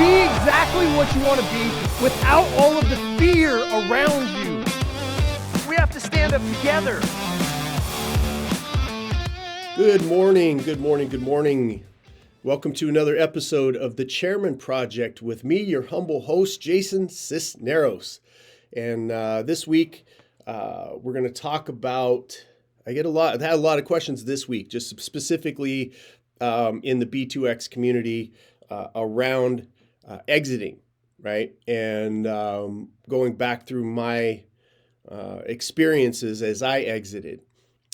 Be exactly what you want to be without all of the fear around you. We have to stand up together. Good morning, good morning, good morning. Welcome to another episode of The Chairman Project with me, your humble host, Jason Sisneros. And this week, we're going to talk about, I had a lot of questions this week, just specifically in the B2X community around exiting, right? And going back through my experiences as I exited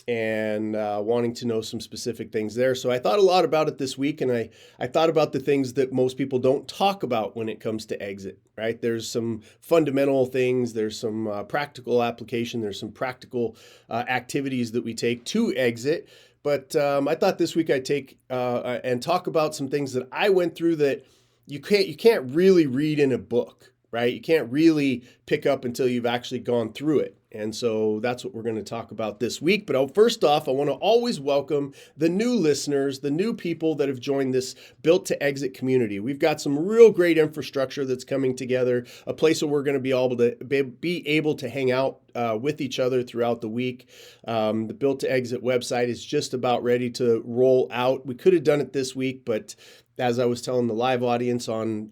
and wanting to know some specific things there. So I thought a lot about it this week, and I thought about the things that most people don't talk about when it comes to exit, right? There's some fundamental things, there's some practical application, there's some practical activities that we take to exit. But I thought this week I'd take and talk about some things that I went through that you can't really read in a book, right? You can't really pick up until you've actually gone through it. And so that's what we're going to talk about this week. But first off, I want to always welcome the new listeners, the new people that have joined this Built to Exit community. We've got some real great infrastructure that's coming together, a place where we're going to be able to hang out with each other throughout the week. The Built to Exit website is just about ready to roll out. We could have done it this week, but as I was telling the live audience on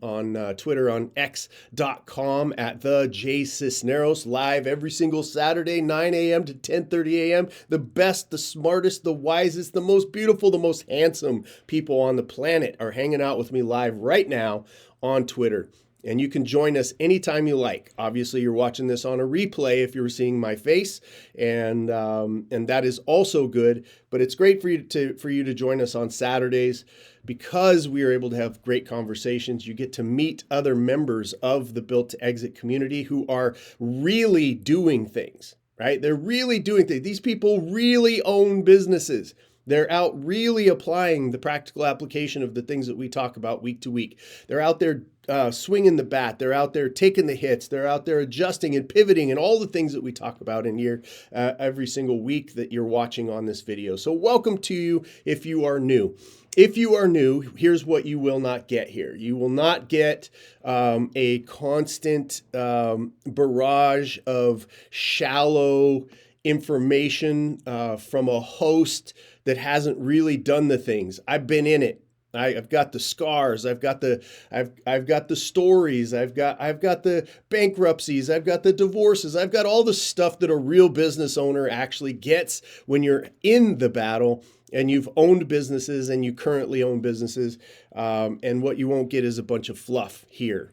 Twitter, on x.com at the J Sisneros, live every single Saturday, 9 a.m. to 10:30 a.m. The best, the smartest, the wisest, the most beautiful, the most handsome people on the planet are hanging out with me live right now on Twitter. And you can join us anytime you like. Obviously, you're watching this on a replay if you're seeing my face, and that is also good. But it's great for you to join us on Saturdays because we are able to have great conversations. You get to meet other members of the Built to Exit community who are really doing things, right? They're really doing things. These people really own businesses. They're out really applying the practical application of the things that we talk about week to week. They're out there swinging the bat. They're out there taking the hits. They're out there adjusting and pivoting and all the things that we talk about in here every single week that you're watching on this video. So welcome to you if you are new. If you are new, here's what you will not get here. You will not get a constant barrage of shallow information from a host that hasn't really done the things. I've been in it. I've got the scars. I've got the stories. I've got the bankruptcies. I've got the divorces. I've got all the stuff that a real business owner actually gets when you're in the battle and you've owned businesses and you currently own businesses. And what you won't get is a bunch of fluff here.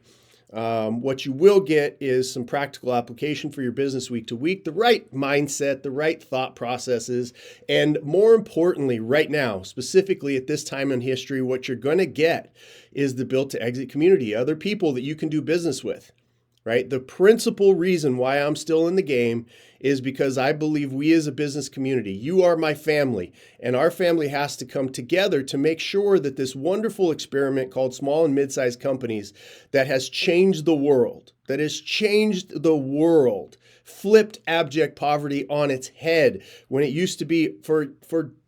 What you will get is some practical application for your business week to week, the right mindset, the right thought processes, and more importantly, right now, specifically at this time in history, what you're going to get is the Built to Exit community, other people that you can do business with, right? The principal reason why I'm still in the game is because I believe we as a business community, you are my family, and our family has to come together to make sure that this wonderful experiment called small and mid-sized companies that has changed the world, flipped abject poverty on its head. When it used to be, for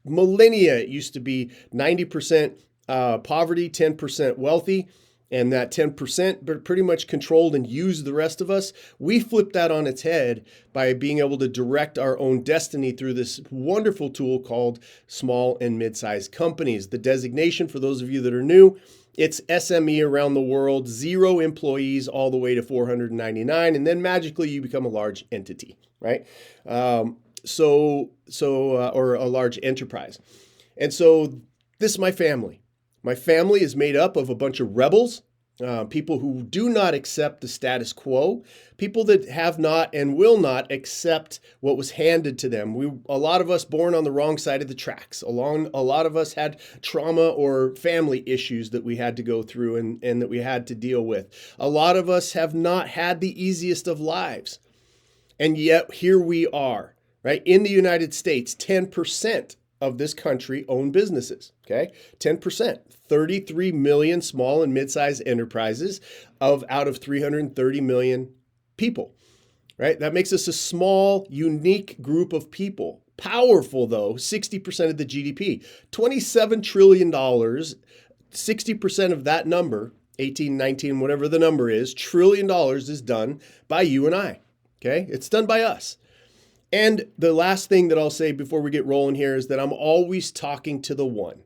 millennia, it used to be 90% poverty, 10% wealthy, and that 10% pretty much controlled and used the rest of us. We flipped that on its head by being able to direct our own destiny through this wonderful tool called small and mid-sized companies. The designation, for those of you that are new, it's SME around the world, 0 employees all the way to 499, and then magically you become a large entity, right? Or a large enterprise. And so this is my family. My family is made up of a bunch of rebels, people who do not accept the status quo, people that have not and will not accept what was handed to them. A lot of us born on the wrong side of the tracks. A lot of us had trauma or family issues that we had to go through and that we had to deal with. A lot of us have not had the easiest of lives. And yet here we are, right? In the United States, 10% of this country own businesses, okay? 10%, 33 million small and mid-sized enterprises out of 330 million people, right? That makes us a small, unique group of people. Powerful though, 60% of the GDP, $27 trillion, 60% of that number 18, 19, whatever the number is, trillion dollars is done by you and I. Okay? It's done by us. And the last thing that I'll say before we get rolling here is that I'm always talking to the one.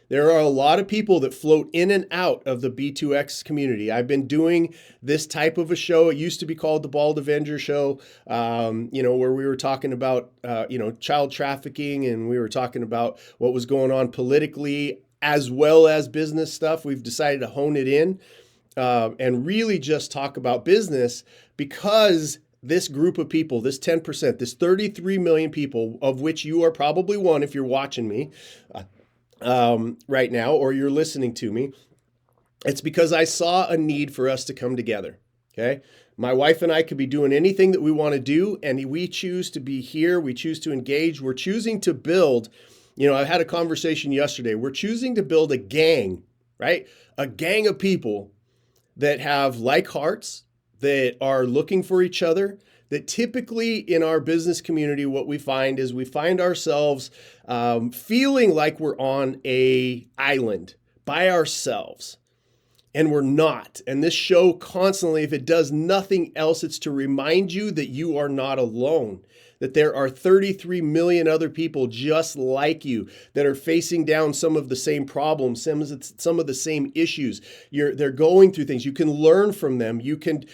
There are a lot of people that float in and out of the B2X community. I've been doing this type of a show. It used to be called the Bald Avenger Show, where we were talking about, child trafficking, and we were talking about what was going on politically as well as business stuff. We've decided to hone it in and really just talk about business, because this group of people, this 10%, this 33 million people, of which you are probably one if you're watching me, right now, or you're listening to me, it's because I saw a need for us to come together. Okay. My wife and I could be doing anything that we want to do, and we choose to be here. We choose to engage. We're choosing to build, I had a conversation yesterday. We're choosing to build a gang, right? A gang of people that have like hearts, that are looking for each other, that typically in our business community, what we find is we find ourselves feeling like we're on a island by ourselves, and we're not. And this show constantly, if it does nothing else, it's to remind you that you are not alone, that there are 33 million other people just like you that are facing down some of the same problems, some of the same issues. They're going through things. You can learn from them. You can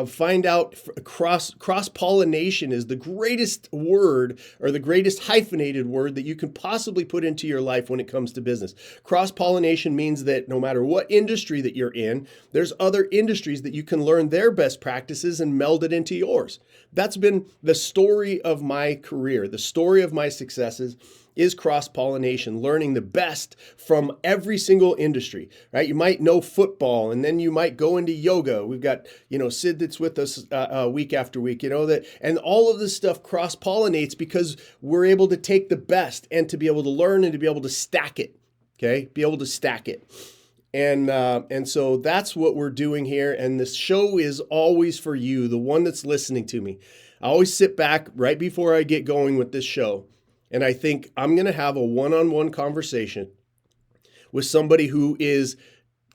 find out. Cross-pollination is the greatest word, or the greatest hyphenated word that you can possibly put into your life when it comes to business. Cross-pollination means that no matter what industry that you're in, there's other industries that you can learn their best practices and meld it into yours. That's been the story of my career. The story of my successes is cross-pollination, learning the best from every single industry, right? You might know football, and then you might go into yoga. We've got, Sid that's with us week after week, and all of this stuff cross-pollinates because we're able to take the best and to be able to learn and to be able to stack it, okay? Be able to stack it. And so that's what we're doing here. And this show is always for you, the one that's listening to me. I always sit back right before I get going with this show, and I think I'm going to have a one-on-one conversation with somebody who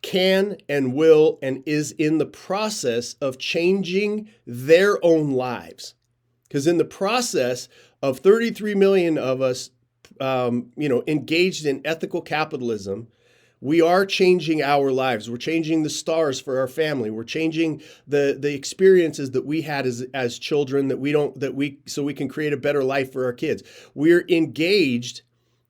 can and will and is in the process of changing their own lives. Because in the process of 33 million of us, engaged in ethical capitalism, we are changing our lives. We're changing the stars for our family. We're changing the experiences that we had as children so we can create a better life for our kids. We're engaged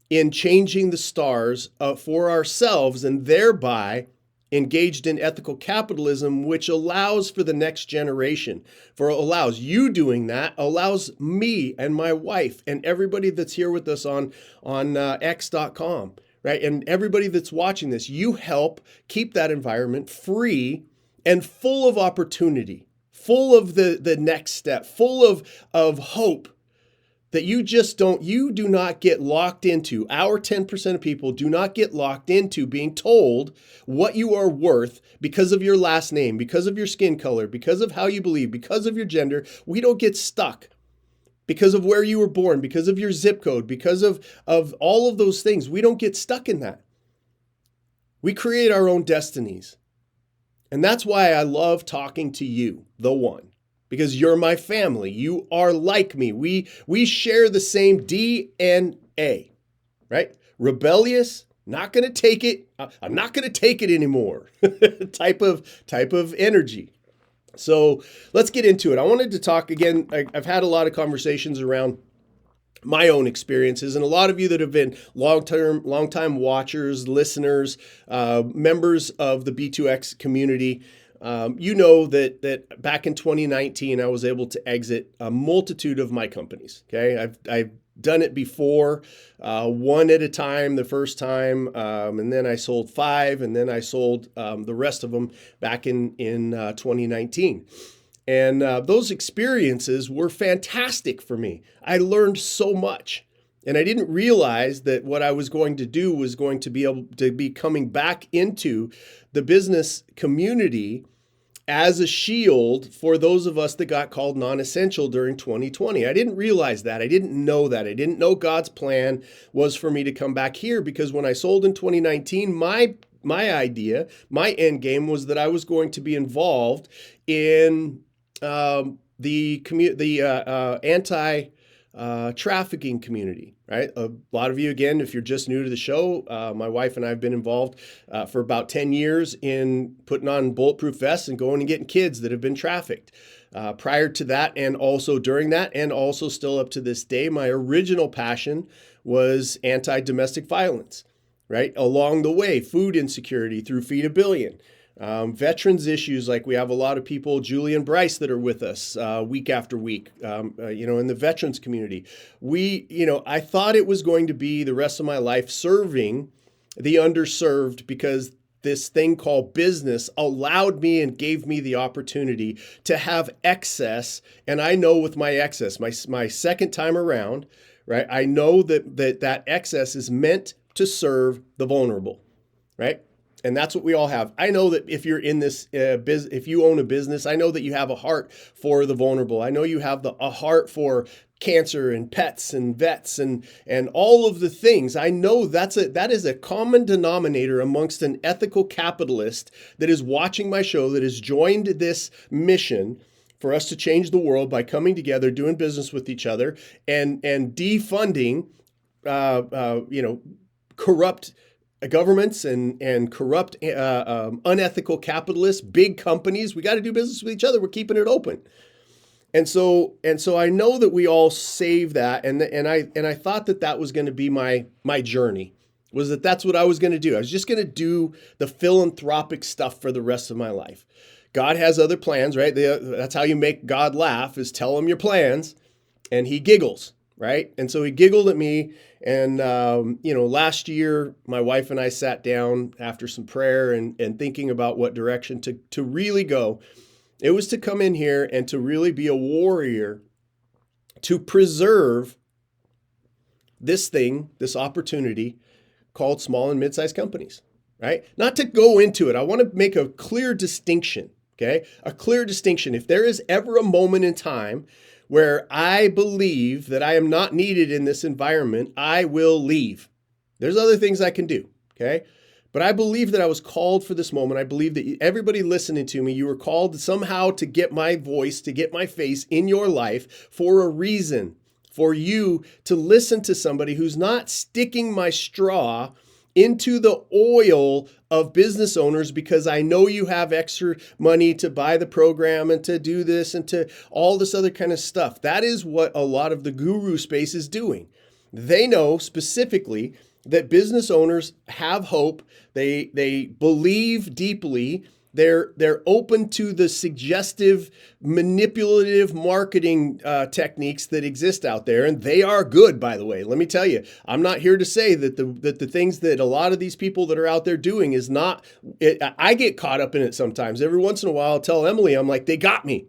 in changing the stars for ourselves, and thereby engaged in ethical capitalism, which allows for the next generation. Allows you doing that, allows me and my wife and everybody that's here with us on X.com. Right? And everybody that's watching this, you help keep that environment free and full of opportunity, full of the next step, full of hope that you do not get locked into. Our 10% of people do not get locked into being told what you are worth because of your last name, because of your skin color, because of how you believe, because of your gender. We don't get stuck. Because of where you were born, because of your zip code, because of all of those things. We don't get stuck in that. We create our own destinies. And that's why I love talking to you, the one. Because you're my family. You are like me. We share the same DNA, right? Rebellious, not going to take it. I'm not going to take it anymore. type of energy. So let's get into it. I wanted to talk again. I've had a lot of conversations around my own experiences, and a lot of you that have been long-time watchers, listeners, members of the B2X community, that back in 2019, I was able to exit a multitude of my companies. Okay, I've done it before, one at a time the first time, and then I sold 5, and then I sold the rest of them back in 2019. And those experiences were fantastic for me. I learned so much. And I didn't realize that what I was going to do was going to be able to be coming back into the business community as a shield for those of us that got called non-essential during 2020. I didn't realize that. I didn't know that. I didn't know God's plan was for me to come back here, because when I sold in 2019, my idea, my end game was that I was going to be involved in the anti trafficking community, right? A lot of you, again, if you're just new to the show, my wife and I have been involved for about 10 years in putting on bulletproof vests and going and getting kids that have been trafficked. Prior to that, and also during that, and also still up to this day, my original passion was anti-domestic violence, right? Along the way, food insecurity through Feed a Billion. Veterans issues, like we have a lot of people, Julie and Bryce, that are with us week after week, in the veterans community. I thought it was going to be the rest of my life serving the underserved, because this thing called business allowed me and gave me the opportunity to have excess. And I know with my excess, my second time around, right, I know that excess is meant to serve the vulnerable, right? And that's what we all have. I know that if you're in this if you own a business, I know that you have a heart for the vulnerable. I know you have a heart for cancer and pets and vets and all of the things. I know that is a common denominator amongst an ethical capitalist that is watching my show, that has joined this mission for us to change the world by coming together, doing business with each other, and defunding, corrupt governments and corrupt, unethical capitalists, big companies. We got to do business with each other. We're keeping it open. And so I know that we all save that. And I thought that was going to be my journey, was that's what I was going to do. I was just going to do the philanthropic stuff for the rest of my life. God has other plans, right? That's how you make God laugh, is tell him your plans, and he giggles, right? And so he giggled at me. And, last year, my wife and I sat down after some prayer and thinking about what direction to really go. It was to come in here and to really be a warrior to preserve this opportunity called small and mid-sized companies, right? Not to go into it. I want to make a clear distinction, okay? A clear distinction. If there is ever a moment in time where I believe that I am not needed in this environment, I will leave. There's other things I can do, okay? But I believe that I was called for this moment. I believe that everybody listening to me, you were called somehow to get my voice, to get my face in your life for a reason, for you to listen to somebody who's not sticking my straw into the oil of business owners because I know you have extra money to buy the program and to do this and to all this other kind of stuff. That is what a lot of the guru space is doing. They know specifically that business owners have hope. They believe deeply. They're open to the suggestive, manipulative marketing techniques that exist out there, and they are good, by the way. Let me tell you, I'm not here to say that the things that a lot of these people that are out there doing is not. I get caught up in it sometimes. Every once in a while, I'll tell Emily, I'm like, they got me.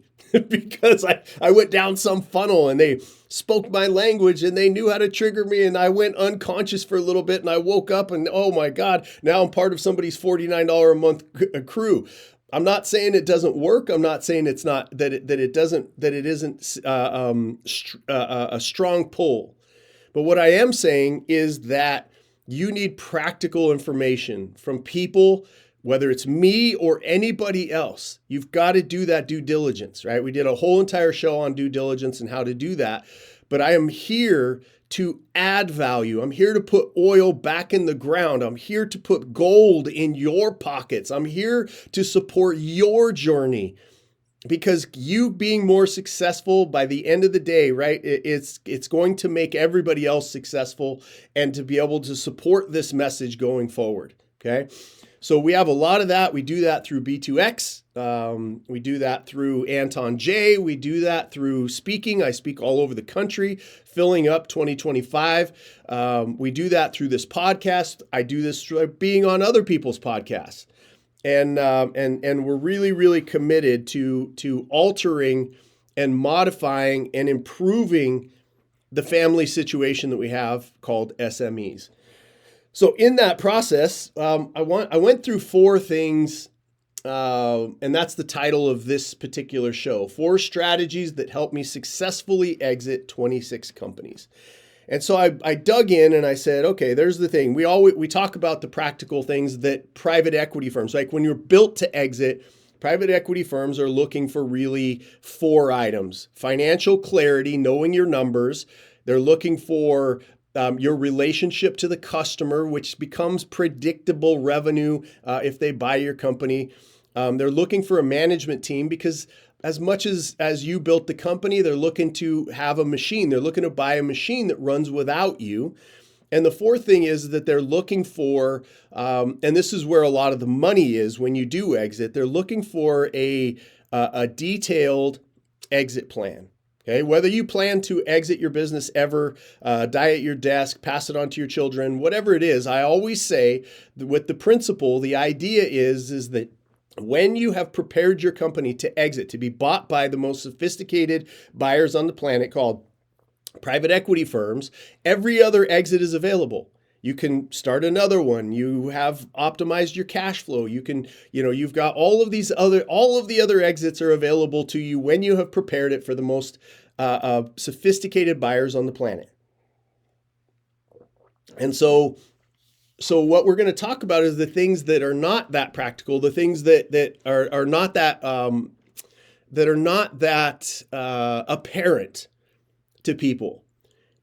Because I went down some funnel and they spoke my language and they knew how to trigger me, and I went unconscious for a little bit and I woke up and oh my God, now I'm part of somebody's $49 a month crew. I'm not saying it doesn't work. I'm not saying it's not that it isn't a strong pull. But what I am saying is that you need practical information from people, whether it's me or anybody else. You've got to do that due diligence, right? We did a whole entire show on due diligence and how to do that. But I am here to add value. I'm here to put oil back in the ground. I'm here to put gold in your pockets. I'm here to support your journey, because you being more successful by the end of the day, right? It's going to make everybody else successful and to be able to support this message going forward, okay? So we have a lot of that. We do that through B2X. We do that through AntonJae. We do that through speaking. I speak all over the country, filling up 2025. We do that through this podcast. I do this through being on other people's podcasts. And we're really, really committed to altering and modifying and improving the family situation that we have called SMEs. So in that process, I went through 4 things, and that's the title of this particular show, 4 strategies that help me successfully exit 26 companies. And so I dug in and I said, okay, there's the thing. We talk about the practical things that private equity firms, like when you're built to exit, private equity firms are looking for really 4 items: financial clarity, knowing your numbers. They're looking for your relationship to the customer, which becomes predictable revenue if they buy your company. They're looking for a management team because as much as you built the company, they're looking to have a machine. They're looking to buy a machine that runs without you. And the fourth thing is that they're looking for, and this is where a lot of the money is when you do exit, they're looking for a detailed exit plan. Okay, whether you plan to exit your business ever, die at your desk, pass it on to your children, whatever it is, I always say that with the principle, the idea is that when you have prepared your company to exit, to be bought by the most sophisticated buyers on the planet called private equity firms, every other exit is available. You can start another one. You have optimized your cash flow. You can, you've got all of the other exits are available to you when you have prepared it for the most sophisticated buyers on the planet. And so what we're going to talk about is the things that are not that practical, the things that are not that apparent to people.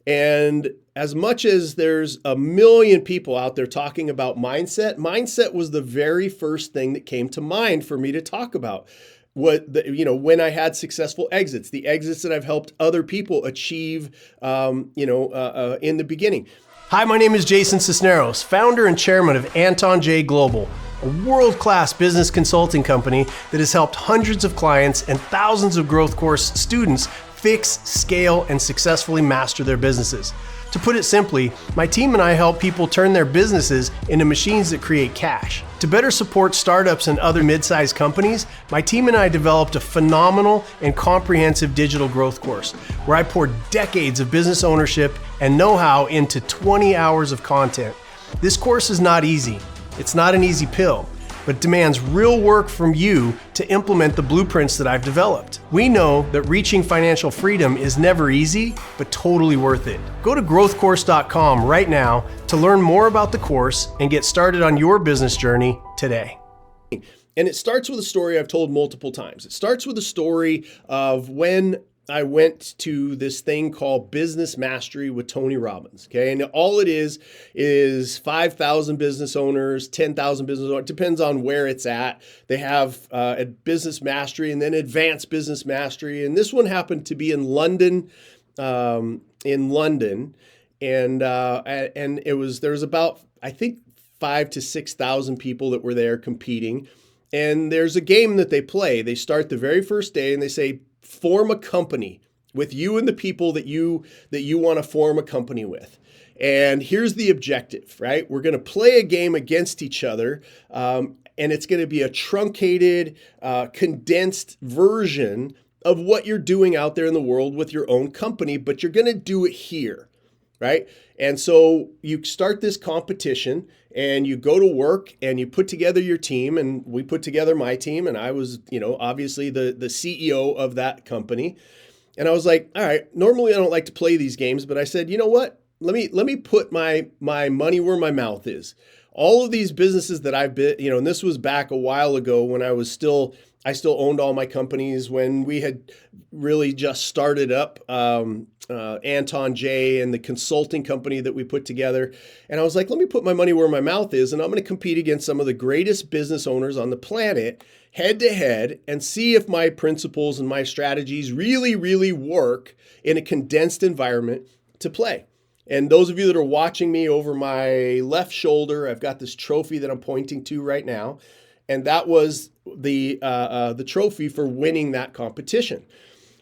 And as much as there's a million people out there talking about mindset was the very first thing that came to mind for me to talk about. When I had successful exits, the exits that I've helped other people achieve, in the beginning. Hi, my name is Jason Sisneros, founder and chairman of AntonJae Global, a world-class business consulting company that has helped hundreds of clients and thousands of growth course students fix, scale, and successfully master their businesses. To put it simply, my team and I help people turn their businesses into machines that create cash. To better support startups and other mid-sized companies, my team and I developed a phenomenal and comprehensive digital growth course where I poured decades of business ownership and know-how into 20 hours of content. This course is not easy. It's not an easy pill, but demands real work from you to implement the blueprints that I've developed. We know that reaching financial freedom is never easy, but totally worth it. Go to growthcourse.com right now to learn more about the course and get started on your business journey today. And it starts with a story I've told multiple times. It starts with a story of when I went to this thing called Business Mastery with Tony Robbins. Okay. And all it is 5,000 business owners, 10,000 business owners, depends on where it's at. They have a Business Mastery and then Advanced Business Mastery. And this one happened to be in London, and there was about, I think, 5,000 to 6,000 people that were there competing. And there's a game that they play. They start the very first day and they say, form a company with you and the people that you want to form a company with. And here's the objective, right? We're going to play a game against each other, and it's going to be a truncated, condensed version of what you're doing out there in the world with your own company, but you're going to do it here, right? And so you start this competition and you go to work and you put together your team, and we put together my team, and I was, obviously the CEO of that company. And I was like, all right, normally I don't like to play these games, but I said, you know what? Let me put my money where my mouth is. All of these businesses that I've been, and this was back a while ago when I still owned all my companies, when we had really just started up AntonJae and the consulting company that we put together. And I was like, let me put my money where my mouth is, and I'm going to compete against some of the greatest business owners on the planet head to head and see if my principles and my strategies really, really work in a condensed environment to play. And those of you that are watching me over my left shoulder, I've got this trophy that I'm pointing to right now. And that was the trophy for winning that competition.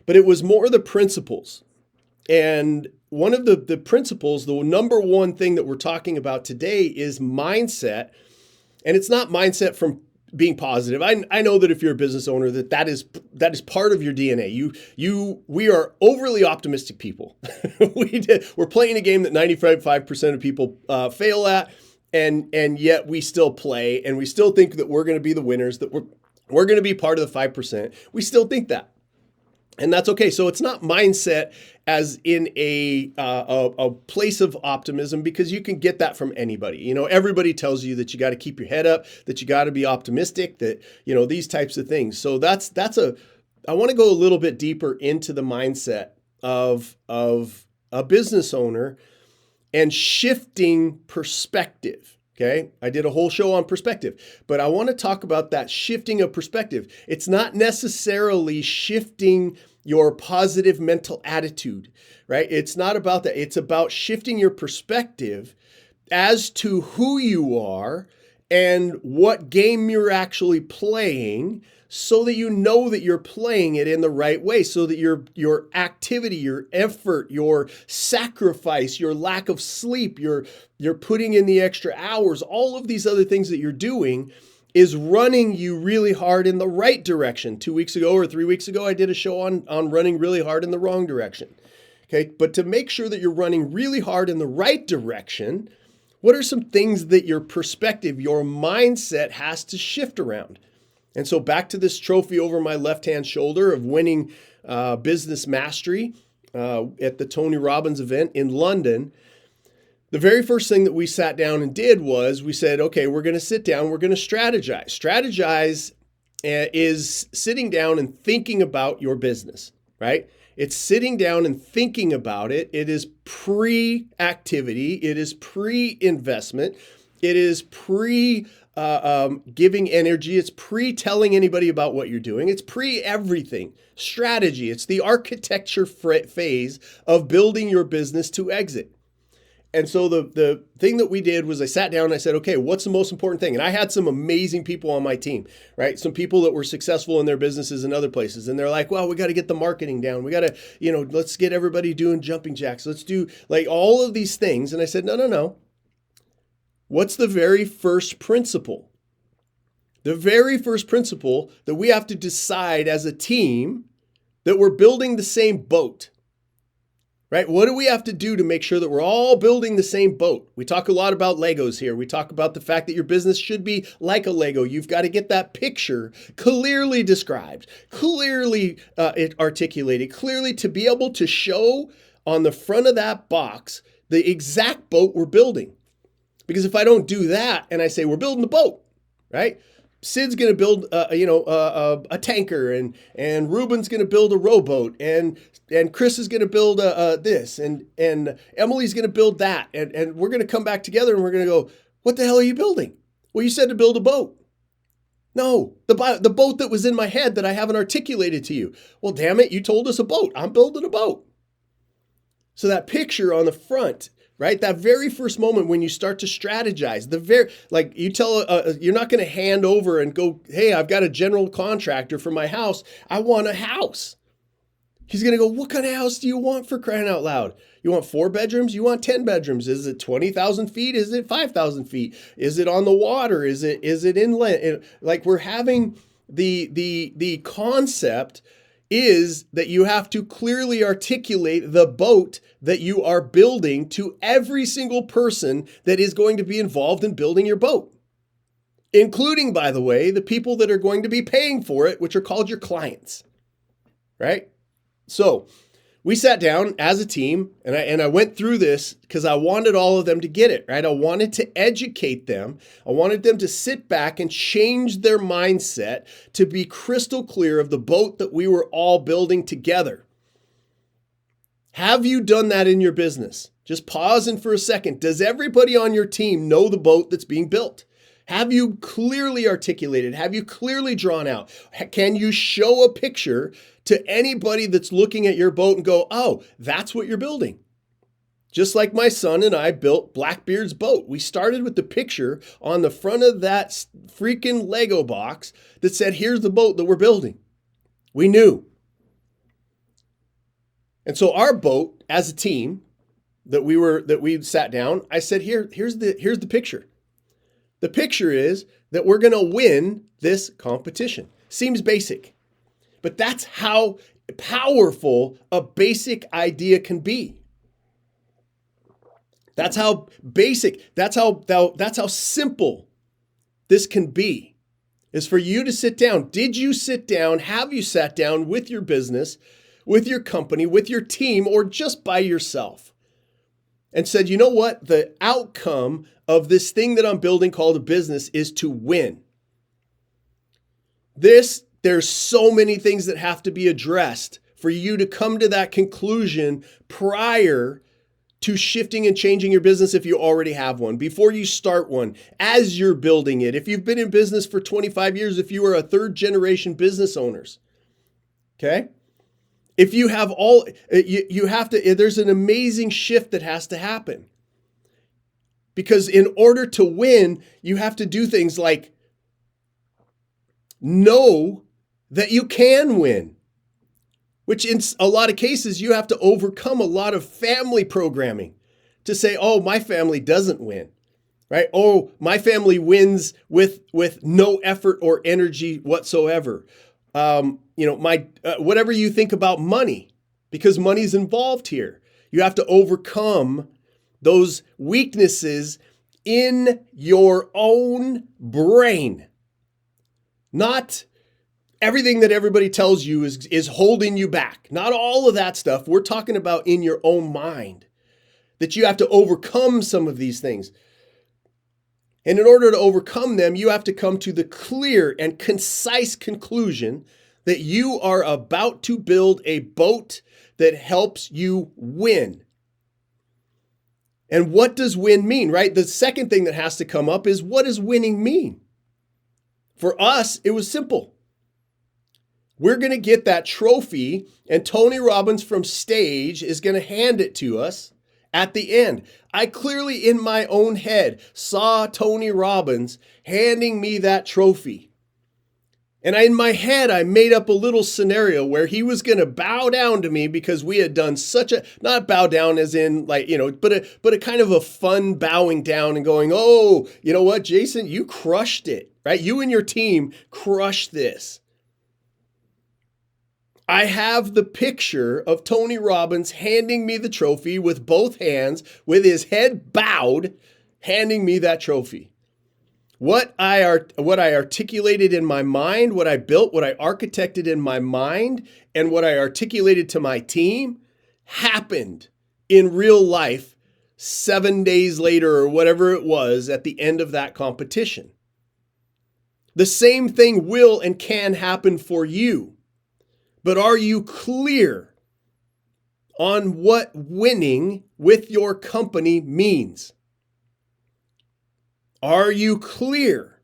But it was more the principles. And one of the principles, the number one thing that we're talking about today is mindset. And it's not mindset from being positive. I know that if you're a business owner, that is part of your DNA. We are overly optimistic people. We're playing a game that 95% of people fail at. And yet we still play, and we still think that we're going to be the winners, that we're going to be part of the 5%. We still think that. And that's okay. So it's not mindset as in a place of optimism, because you can get that from anybody. You know, everybody tells you that you got to keep your head up, that you got to be optimistic, that, you know, these types of things. So I want to go a little bit deeper into the mindset of a business owner and shifting perspective. Okay, I did a whole show on perspective, but I want to talk about that shifting of perspective. It's not necessarily shifting your positive mental attitude, right? It's not about that. It's about shifting your perspective as to who you are and what game you're actually playing, so that you know that you're playing it in the right way, so that your activity, your effort, your sacrifice, your lack of sleep, you're putting in the extra hours, all of these other things that you're doing is running you really hard in the right direction. 2 weeks ago or 3 weeks ago, I did a show on running really hard in the wrong direction. Okay, but to make sure that you're running really hard in the right direction, what are some things that your perspective, your mindset has to shift around? And so back to this trophy over my left-hand shoulder of winning business mastery at the Tony Robbins event in London. The very first thing that we sat down and did was we said, okay, we're going to sit down, we're going to strategize. Strategize is sitting down and thinking about your business, right? It's sitting down and thinking about it. It is pre-activity. It is pre-investment. It is giving energy. It's pre-telling anybody about what you're doing. It's pre-everything. Strategy. It's the architecture phase of building your business to exit. And so the thing that we did was I sat down and I said, okay, what's the most important thing? And I had some amazing people on my team, right? Some people that were successful in their businesses in other places. And they're like, well, we got to get the marketing down. We got to, let's get everybody doing jumping jacks. Let's do like all of these things. And I said, no. What's the very first principle? The very first principle that we have to decide as a team that we're building the same boat. Right? What do we have to do to make sure that we're all building the same boat? We talk a lot about Legos here. We talk about the fact that your business should be like a Lego. You've got to get that picture clearly described, clearly articulated, clearly to be able to show on the front of that box the exact boat we're building. Because if I don't do that and I say we're building the boat, right? Sid's going to build, a tanker, and Ruben's going to build a rowboat, and Chris is going to build this, and Emily's going to build that, and we're going to come back together and we're going to go, what the hell are you building? Well, you said to build a boat. No, the boat that was in my head that I haven't articulated to you. Well, damn it, you told us a boat. I'm building a boat. So that picture on the front, right? That very first moment when you start to strategize, you're not going to hand over and go, hey, I've got a general contractor for my house. I want a house. He's going to go, what kind of house do you want, for crying out loud? You want 4 bedrooms? You want 10 bedrooms? Is it 20,000 feet? Is it 5,000 feet? Is it on the water? Is it inland? Like, we're having the concept is that you have to clearly articulate the boat that you are building to every single person that is going to be involved in building your boat, including, by the way, the people that are going to be paying for it, which are called your clients, right? So we sat down as a team and I went through this because I wanted all of them to get it, right? I wanted to educate them. I wanted them to sit back and change their mindset to be crystal clear of the boat that we were all building together. Have you done that in your business? Just pausing for a second. Does everybody on your team know the boat that's being built? Have you clearly articulated? Have you clearly drawn out? Can you show a picture to anybody that's looking at your boat and go, oh, that's what you're building? Just like my son and I built Blackbeard's boat. We started with the picture on the front of that freaking Lego box that said, here's the boat that we're building. We knew. And so our boat as a team that we sat down, I said, here's the picture. The picture is that we're going to win this competition. Seems basic, but that's how powerful a basic idea can be. That's how basic, that's how simple this can be, is for you to sit down. Did you sit down? Have you sat down with your business with your company, with your team, or just by yourself, and said, you know what? The outcome of this thing that I'm building called a business is to win. There's so many things that have to be addressed for you to come to that conclusion prior to shifting and changing your business if you already have one, before you start one, as you're building it. If you've been in business for 25 years, if you are a third generation business owners, okay? If you have you have to, there's an amazing shift that has to happen. Because in order to win, you have to do things like know that you can win. Which in a lot of cases, you have to overcome a lot of family programming to say, oh, my family doesn't win, right? Oh, my family wins with no effort or energy whatsoever. Whatever you think about money, because money's involved here. You have to overcome those weaknesses in your own brain, not everything that everybody tells you is holding you back. Not all of that stuff. We're talking about in your own mind, that you have to overcome some of these things. And in order to overcome them, you have to come to the clear and concise conclusion that you are about to build a boat that helps you win. And what does win mean, right? The second thing that has to come up is, what does winning mean? For us, it was simple. We're going to get that trophy, and Tony Robbins from stage is going to hand it to us at the end. I clearly, in my own head, saw Tony Robbins handing me that trophy. And in my head, I made up a little scenario where he was going to bow down to me because we had done not bow down as in but a kind of a fun bowing down and going, oh, you know what, Jason, you crushed it, right? You and your team crushed this. I have the picture of Tony Robbins handing me the trophy with both hands, with his head bowed, handing me that trophy. What I articulated in my mind, what I built, what I architected in my mind, and what I articulated to my team happened in real life 7 days later or whatever it was at the end of that competition. The same thing will and can happen for you. But are you clear on what winning with your company means? Are you clear?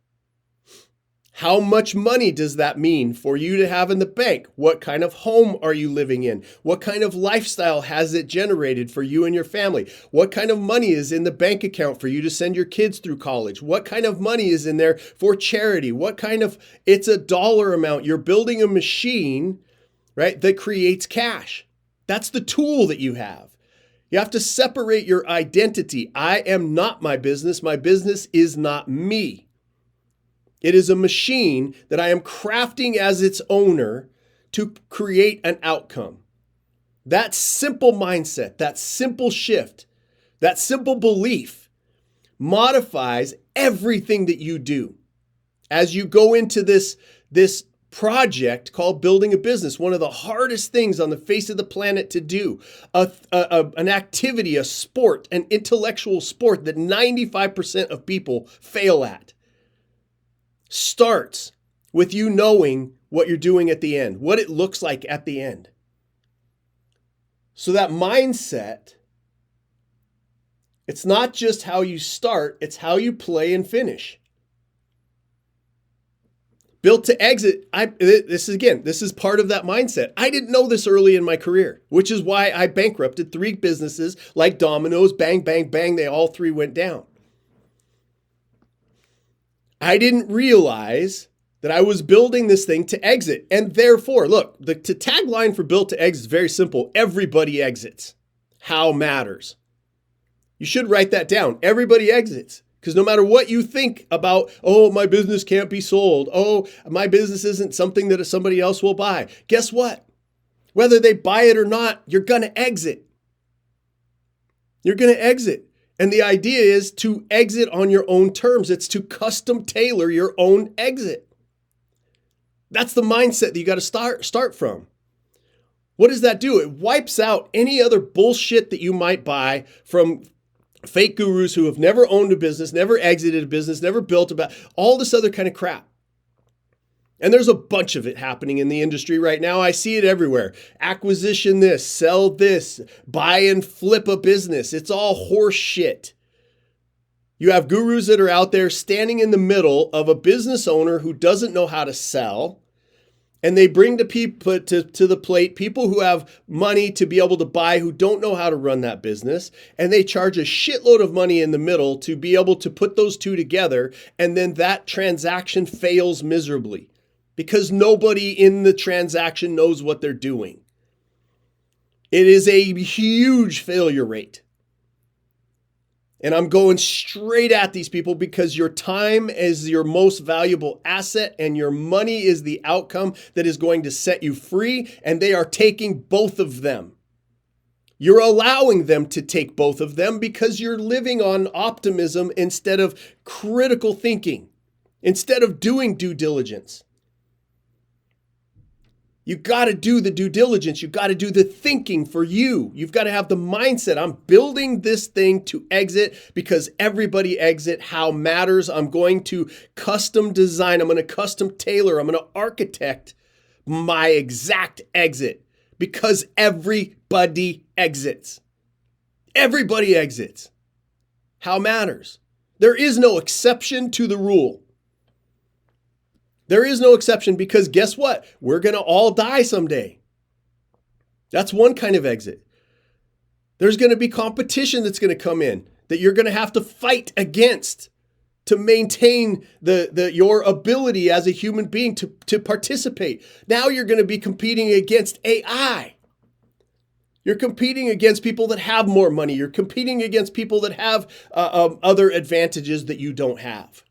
How much money does that mean for you to have in the bank? What kind of home are you living in? What kind of lifestyle has it generated for you and your family? What kind of money is in the bank account for you to send your kids through college? What kind of money is in there for charity? It's a dollar amount. You're building a machine, right, that creates cash. That's the tool that you have. You have to separate your identity. I am not my business. My business is not me. It is a machine that I am crafting as its owner to create an outcome. That simple mindset, that simple shift, that simple belief modifies everything that you do. As you go into this project called building a business, one of the hardest things on the face of the planet to do, an activity, a sport, an intellectual sport that 95% of people fail at, starts with you knowing what you're doing at the end, what it looks like at the end. So that mindset, it's not just how you start, it's how you play and finish. Built to exit, this is part of that mindset. I didn't know this early in my career, which is why I bankrupted 3 businesses like Domino's, bang, bang, bang, they all 3 went down. I didn't realize that I was building this thing to exit. And therefore, look, the tagline for Built to Exit is very simple. Everybody exits. How matters. You should write that down. Everybody exits. Because no matter what you think about, oh, my business can't be sold. Oh, my business isn't something that somebody else will buy. Guess what? Whether they buy it or not, you're going to exit. You're going to exit. And the idea is to exit on your own terms. It's to custom tailor your own exit. That's the mindset that you got to start from. What does that do? It wipes out any other bullshit that you might buy from fake gurus who have never owned a business, never exited a business, never built all this other kind of crap. And there's a bunch of it happening in the industry right now. I see it everywhere. Acquisition this, sell this, buy and flip a business. It's all horse shit. You have gurus that are out there standing in the middle of a business owner who doesn't know how to sell. And they bring to the plate people who have money to be able to buy who don't know how to run that business. And they charge a shitload of money in the middle to be able to put those two together. And then that transaction fails miserably because nobody in the transaction knows what they're doing. It is a huge failure rate. And I'm going straight at these people because your time is your most valuable asset and your money is the outcome that is going to set you free. And they are taking both of them. You're allowing them to take both of them because you're living on optimism instead of critical thinking, instead of doing due diligence. You got to do the due diligence. You got to do the thinking for you. You've got to have the mindset. I'm building this thing to exit because everybody exit. How matters. I'm going to custom design. I'm going to custom tailor. I'm going to architect my exact exit because everybody exits. Everybody exits. How matters. There is no exception to the rule. There is no exception because guess what? We're going to all die someday. That's one kind of exit. There's going to be competition that's going to come in that you're going to have to fight against to maintain your ability as a human being to participate. Now you're going to be competing against AI. You're competing against people that have more money. You're competing against people that have other advantages that you don't have.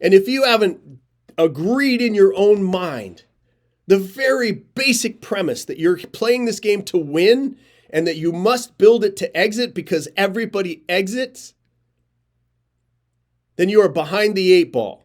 And if you haven't agreed in your own mind, the very basic premise that you're playing this game to win and that you must build it to exit because everybody exits, then you are behind the eight ball.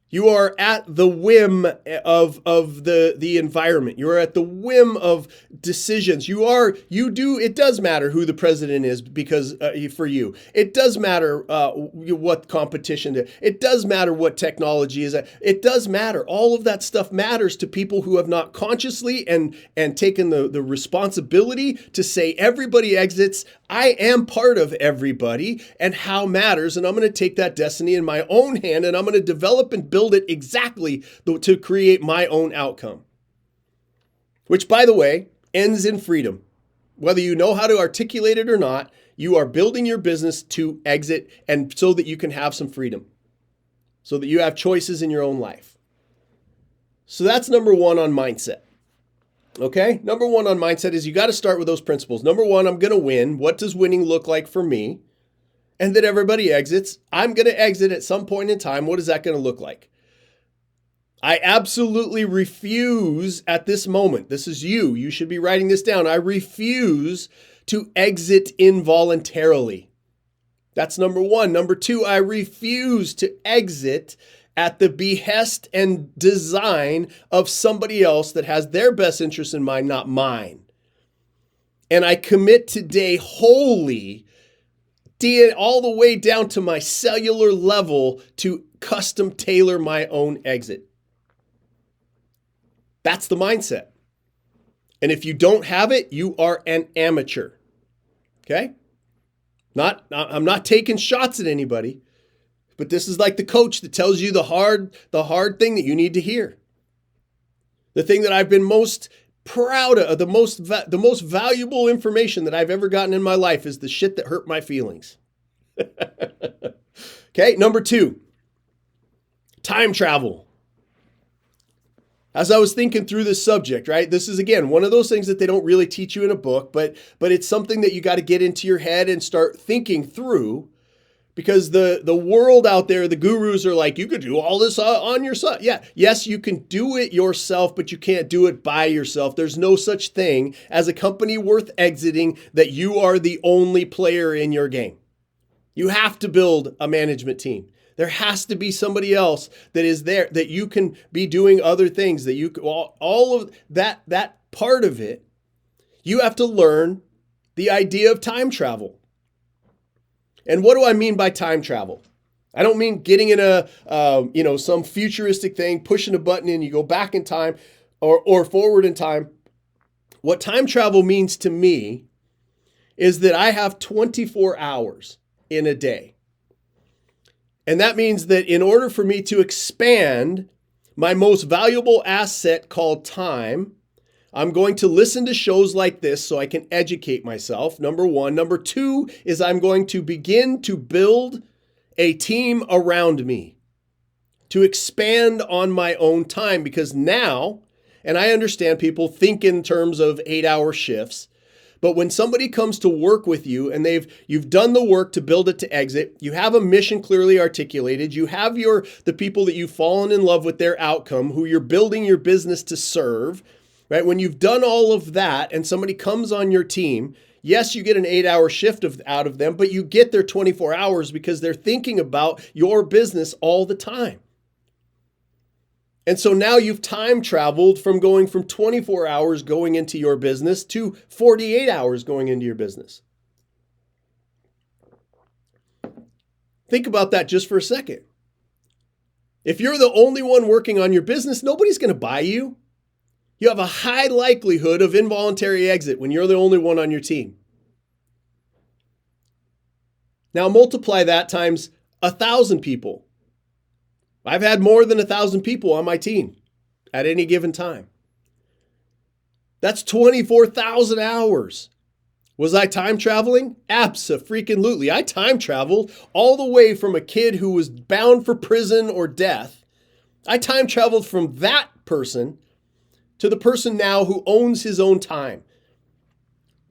You are at the whim of the environment. You are at the whim of decisions. It does matter who the president is because for you. It does matter what competition is. It does matter what technology is. It does matter. All of that stuff matters to people who have not consciously and taken the responsibility to say everybody exits. I am part of everybody and how matters. And I'm going to take that destiny in my own hand and I'm going to develop and build it exactly to create my own outcome. Which, by the way, ends in freedom. Whether you know how to articulate it or not, you are building your business to exit and so that you can have some freedom. So that you have choices in your own life. So that's number one on mindset. Okay, number one on mindset is you got to start with those principles. Number one, I'm going to win. What does winning look like for me? And then everybody exits. I'm going to exit at some point in time. What is that going to look like? I absolutely refuse at this moment. This is you. You should be writing this down. I refuse to exit involuntarily. That's number one. Number two, I refuse to exit at the behest and design of somebody else that has their best interest in mind, not mine. And I commit today wholly, all the way down to my cellular level, to custom tailor my own exit. That's the mindset. And if you don't have it, you are an amateur. Okay? I'm not taking shots at anybody. But this is like the coach that tells you the hard thing that you need to hear. The thing that I've been most proud of, the most valuable information that I've ever gotten in my life is the shit that hurt my feelings. Okay, number two, time travel. As I was thinking through this subject, right? This is, again, one of those things that they don't really teach you in a book, but it's something that you got to get into your head and start thinking through. Because the world out there, the gurus are like, you could do all this on yourself. Yeah, yes, you can do it yourself, but you can't do it by yourself. There's no such thing as a company worth exiting that you are the only player in your game. You have to build a management team. There has to be somebody else that is there, that you can be doing other things, that you all of that part of it, you have to learn the idea of time travel. And what do I mean by time travel? I don't mean getting in some futuristic thing, pushing a button and you go back in time or forward in time. What time travel means to me is that I have 24 hours in a day. And that means that in order for me to expand my most valuable asset called time, I'm going to listen to shows like this so I can educate myself, number one. Number two is I'm going to begin to build a team around me to expand on my own time, because now, and I understand people think in terms of 8-hour shifts, but when somebody comes to work with you and you've done the work to build it to exit, you have a mission clearly articulated, you have the people that you've fallen in love with their outcome, who you're building your business to serve, right? When you've done all of that and somebody comes on your team, yes, you get an 8-hour shift out of them, but you get their 24 hours because they're thinking about your business all the time. And so now you've time traveled from going from 24 hours going into your business to 48 hours going into your business. Think about that just for a second. If you're the only one working on your business, nobody's going to buy you. You have a high likelihood of involuntary exit when you're the only one on your team. Now multiply that times 1,000 people. I've had more than 1,000 people on my team at any given time. That's 24,000 hours. Was I time traveling? Abso-freaking-lutely. I time traveled all the way from a kid who was bound for prison or death. I time traveled from that person to the person now who owns his own time.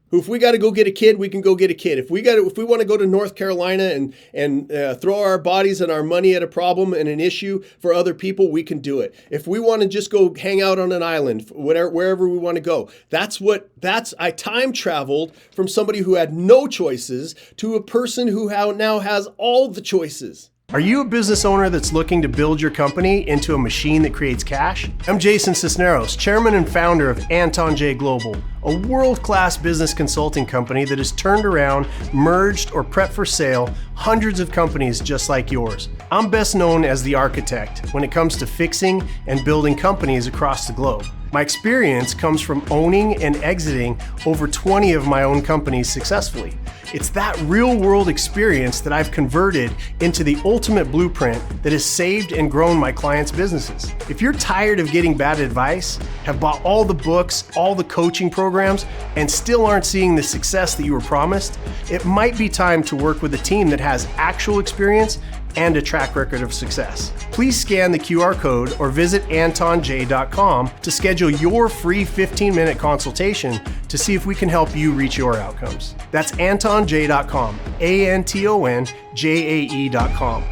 Who, if we got to go get a kid, we can go get a kid. If we want to go to North Carolina and throw our bodies and our money at a problem and an issue for other people, we can do it. If we want to just go hang out on an island, wherever we want to go, I time traveled from somebody who had no choices to a person who now has all the choices. Are you a business owner that's looking to build your company into a machine that creates cash? I'm Jason Sisneros, chairman and founder of AntonJae Global, a world-class business consulting company that has turned around, merged, or prepped for sale hundreds of companies just like yours. I'm best known as the architect when it comes to fixing and building companies across the globe. My experience comes from owning and exiting over 20 of my own companies successfully. It's that real-world experience that I've converted into the ultimate blueprint that has saved and grown my clients' businesses. If you're tired of getting bad advice, have bought all the books, all the coaching programs, and still aren't seeing the success that you were promised, it might be time to work with a team that has actual experience and a track record of success. Please scan the QR code or visit AntonJae.com to schedule your free 15-minute consultation to see if we can help you reach your outcomes. That's AntonJae.com, AntonJae.com.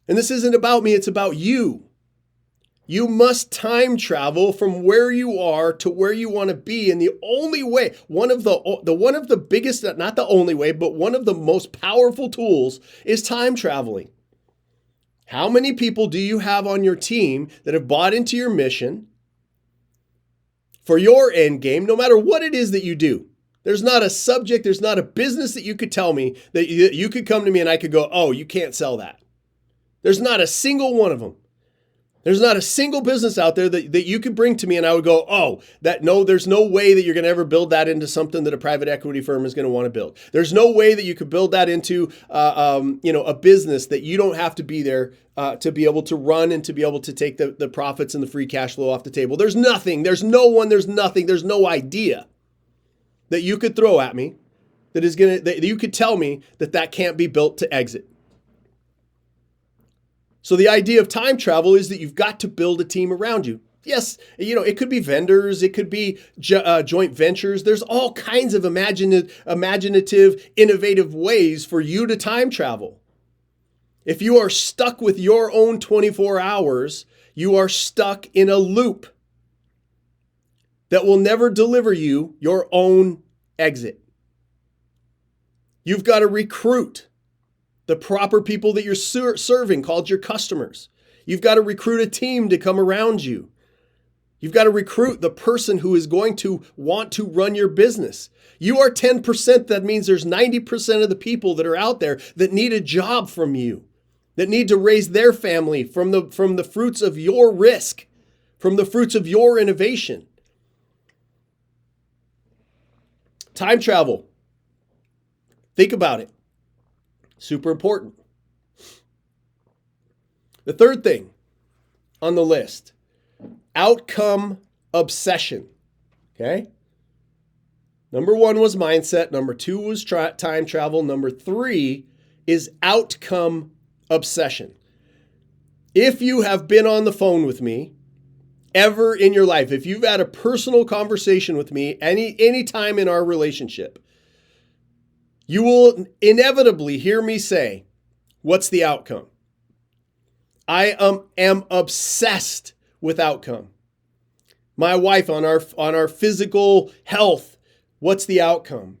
And this isn't about me, it's about you. You must time travel from where you are to where you want to be. And the only way, one of the biggest, not the only way, but one of the most powerful tools is time traveling. How many people do you have on your team that have bought into your mission for your end game, no matter what it is that you do? There's not a subject, there's not a business that you could tell me that you could come to me and I could go, oh, you can't sell that. There's not a single one of them. There's not a single business out there that you could bring to me and I would go, oh, there's no way that you're going to ever build that into something that a private equity firm is going to want to build. There's no way that you could build that into, a business that you don't have to be there to be able to run and to be able to take the profits and the free cash flow off the table. There's nothing, there's no one, there's nothing, there's no idea that you could throw at me that you could tell me that can't be built to exit. So the idea of time travel is that you've got to build a team around you. Yes, it could be vendors, it could be joint ventures. There's all kinds of imaginative, innovative ways for you to time travel. If you are stuck with your own 24 hours, you are stuck in a loop that will never deliver you your own exit. You've got to recruit the proper people that you're serving, called your customers. You've got to recruit a team to come around you You've got to recruit the person who is going to want to run your business. You are 10%. That means there's 90% of the people that are out there that need a job from you, that need to raise their family from the fruits of your risk, from the fruits of your innovation. Time travel. Think about it. Super important. The third thing on the list, outcome obsession. Okay? Number 1 was mindset. Number 2 was time travel. Number 3 is outcome obsession. If you have been on the phone with me ever in your life, if you've had a personal conversation with me any time in our relationship, you will inevitably hear me say, what's the outcome? I am obsessed with outcome. My wife, on our physical health, what's the outcome?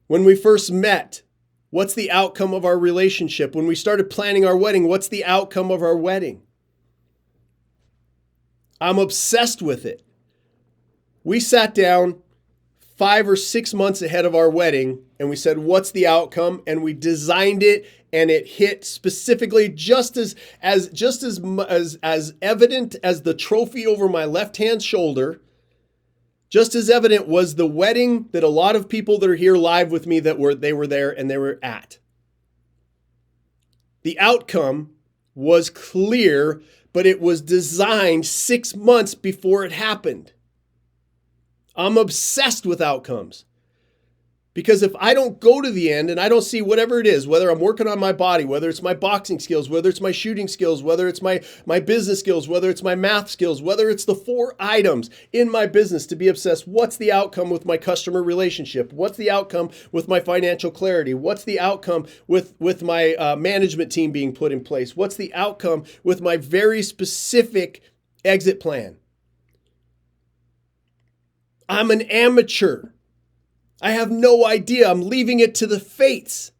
When we first met, what's the outcome of our relationship? When we started planning our wedding, what's the outcome of our wedding? I'm obsessed with it. We sat down 5 or 6 months ahead of our wedding and we said, what's the outcome? And we designed it, and it hit specifically just as evident as the trophy over my left-hand shoulder. Just as evident was the wedding that a lot of people that are here live with me they were there and they were at. The outcome was clear, but it was designed 6 months before it happened. I'm obsessed with outcomes. Because if I don't go to the end and I don't see whatever it is, whether I'm working on my body, whether it's my boxing skills, whether it's my shooting skills, whether it's my business skills, whether it's my math skills, whether it's the 4 items in my business to be obsessed, what's the outcome with my customer relationship? What's the outcome with my financial clarity? What's the outcome with my management team being put in place? What's the outcome with my very specific exit plan? I'm an amateur. I have no idea. I'm leaving it to the fates.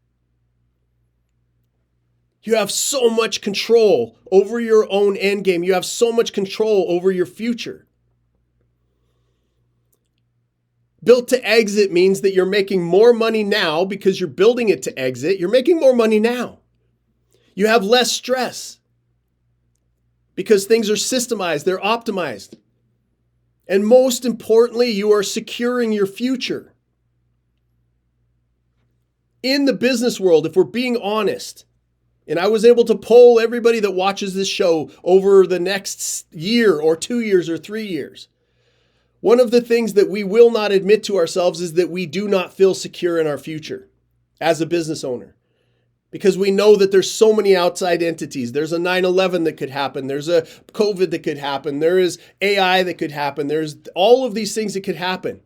You have so much control over your own end game. You have so much control over your future. Built to exit means that you're making more money now because you're building it to exit. You're making more money now. You have less stress because things are systemized, they're optimized. And most importantly, you are securing your future. In the business world, if we're being honest, and I was able to poll everybody that watches this show over the next year or 2 years or 3 years, one of the things that we will not admit to ourselves is that we do not feel secure in our future as a business owner. Because we know that there's so many outside entities. There's a 9/11 that could happen. There's a COVID that could happen. There is AI that could happen. There's all of these things that could happen.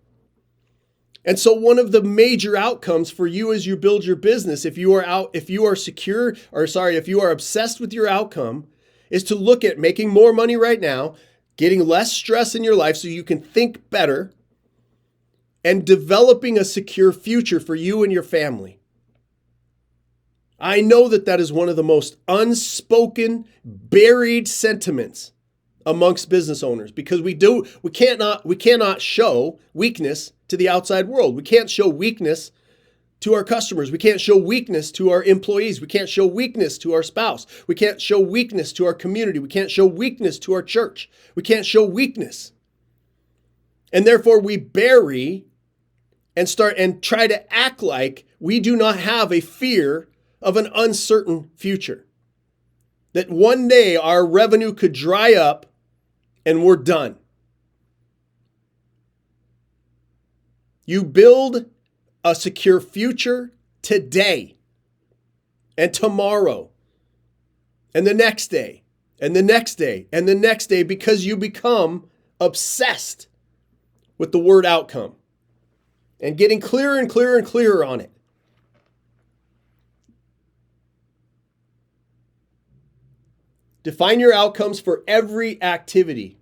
And so one of the major outcomes for you as you build your business, if you are obsessed with your outcome, is to look at making more money right now, getting less stress in your life so you can think better, and developing a secure future for you and your family. I know that is one of the most unspoken, buried sentiments amongst business owners, because we cannot show weakness to the outside world. We can't show weakness to our customers. We can't show weakness to our employees. We can't show weakness to our spouse. We can't show weakness to our community. We can't show weakness to our church. We can't show weakness. And therefore we bury and try to act like we do not have a fear of an uncertain future. That one day our revenue could dry up and we're done. You build a secure future today and tomorrow and the next day and the next day and the next day, because you become obsessed with the word outcome and getting clearer and clearer and clearer on it. Define your outcomes for every activity.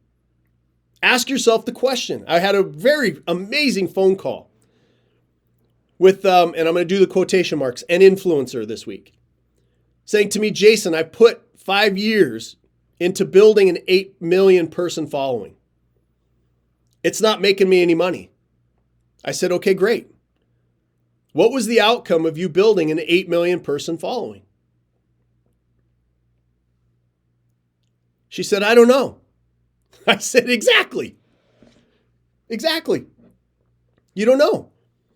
Ask yourself the question. I had a very amazing phone call with, and I'm going to do the quotation marks, an influencer this week, saying to me, Jason, I put 5 years into building an 8 million person following. It's not making me any money. I said, okay, great. What was the outcome of you building an 8 million person following? She said, I don't know. I said, exactly. Exactly. You don't know.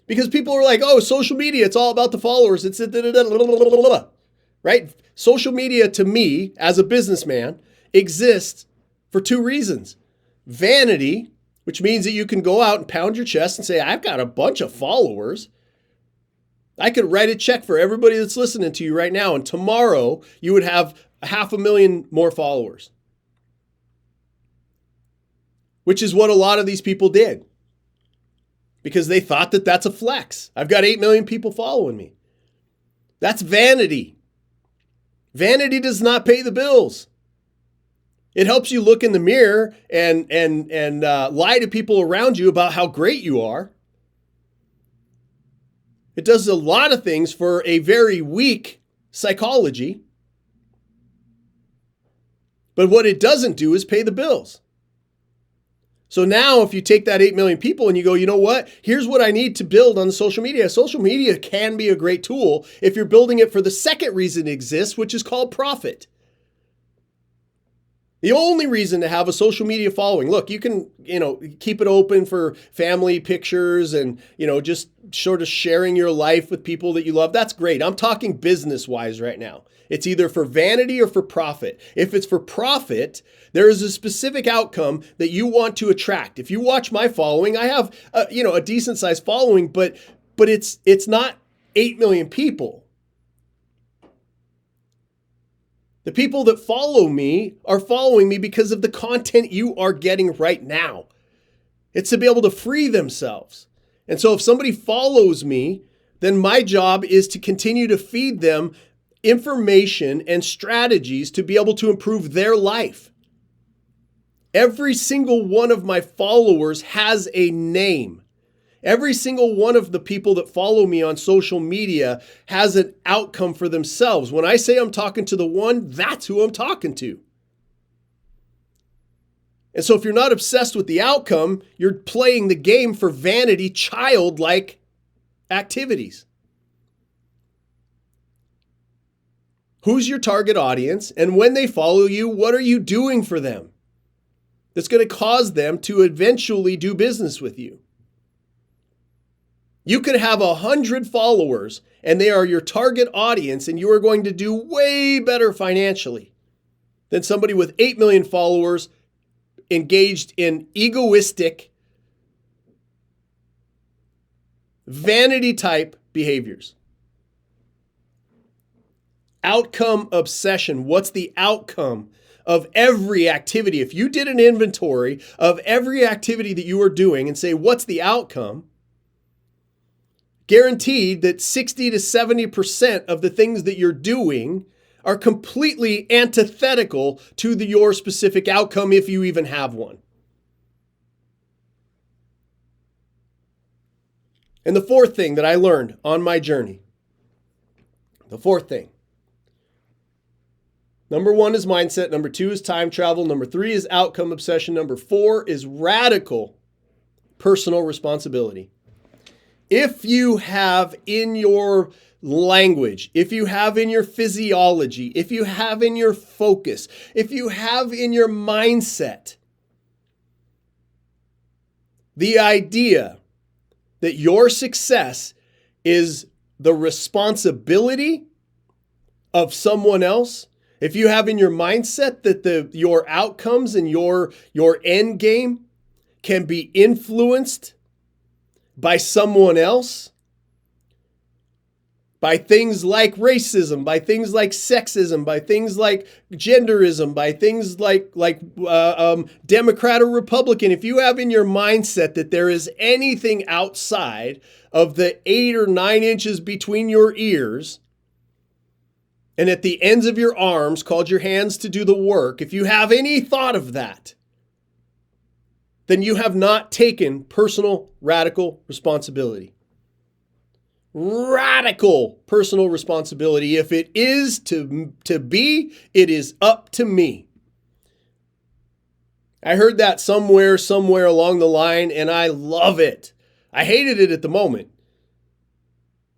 Because people are like, oh, social media, it's all about the followers. It's right? Social media to me, as a businessman, exists for two reasons. Vanity, which means that you can go out and pound your chest and say, I've got a bunch of followers. I could write a check for everybody that's listening to you right now, and tomorrow you would have 500,000 more followers. Which is what a lot of these people did. Because they thought that that's a flex. I've got 8 million people following me. That's vanity. Vanity does not pay the bills. It helps you look in the mirror and lie to people around you about how great you are. It does a lot of things for a very weak psychology. But what it doesn't do is pay the bills. So now if you take that 8 million people and you go, you know what? Here's what I need to build on the social media. Social media can be a great tool if you're building it for the second reason it exists, which is called profit. The only reason to have a social media following, look, you can, keep it open for family pictures and, just sort of sharing your life with people that you love. That's great. I'm talking business-wise right now. It's either for vanity or for profit. If it's for profit, there is a specific outcome that you want to attract. If you watch my following, I have, a decent-sized following, but it's not 8 million people. The people that follow me are following me because of the content you are getting right now. It's to be able to free themselves. And so if somebody follows me, then my job is to continue to feed them information and strategies to be able to improve their life. Every single one of my followers has a name. Every single one of the people that follow me on social media has an outcome for themselves. When I say I'm talking to the one, that's who I'm talking to. And so if you're not obsessed with the outcome, you're playing the game for vanity, childlike activities. Who's your target audience? And when they follow you, what are you doing for them that's going to cause them to eventually do business with you? You could have 100 followers and they are your target audience, and you are going to do way better financially than somebody with 8 million followers engaged in egoistic, vanity type behaviors. Outcome obsession. What's the outcome of every activity? If you did an inventory of every activity that you are doing and say, what's the outcome? Guaranteed that 60 to 70% of the things that you're doing are completely antithetical to your specific outcome, if you even have one. And the fourth thing that I learned on my journey, number 1 is mindset. Number 2 is time travel. Number 3 is outcome obsession. Number 4 is radical personal responsibility. If you have in your language, if you have in your physiology, if you have in your focus, if you have in your mindset the idea that your success is the responsibility of someone else, if you have in your mindset that your outcomes and your end game can be influenced by someone else, by things like racism, by things like sexism, by things like genderism, by things like Democrat or Republican, if you have in your mindset that there is anything outside of the 8 or 9 inches between your ears and at the ends of your arms, called your hands to do the work, if you have any thought of that, then you have not taken personal radical responsibility. Radical personal responsibility. If it is to be, it is up to me. I heard that somewhere along the line, and I love it. I hated it at the moment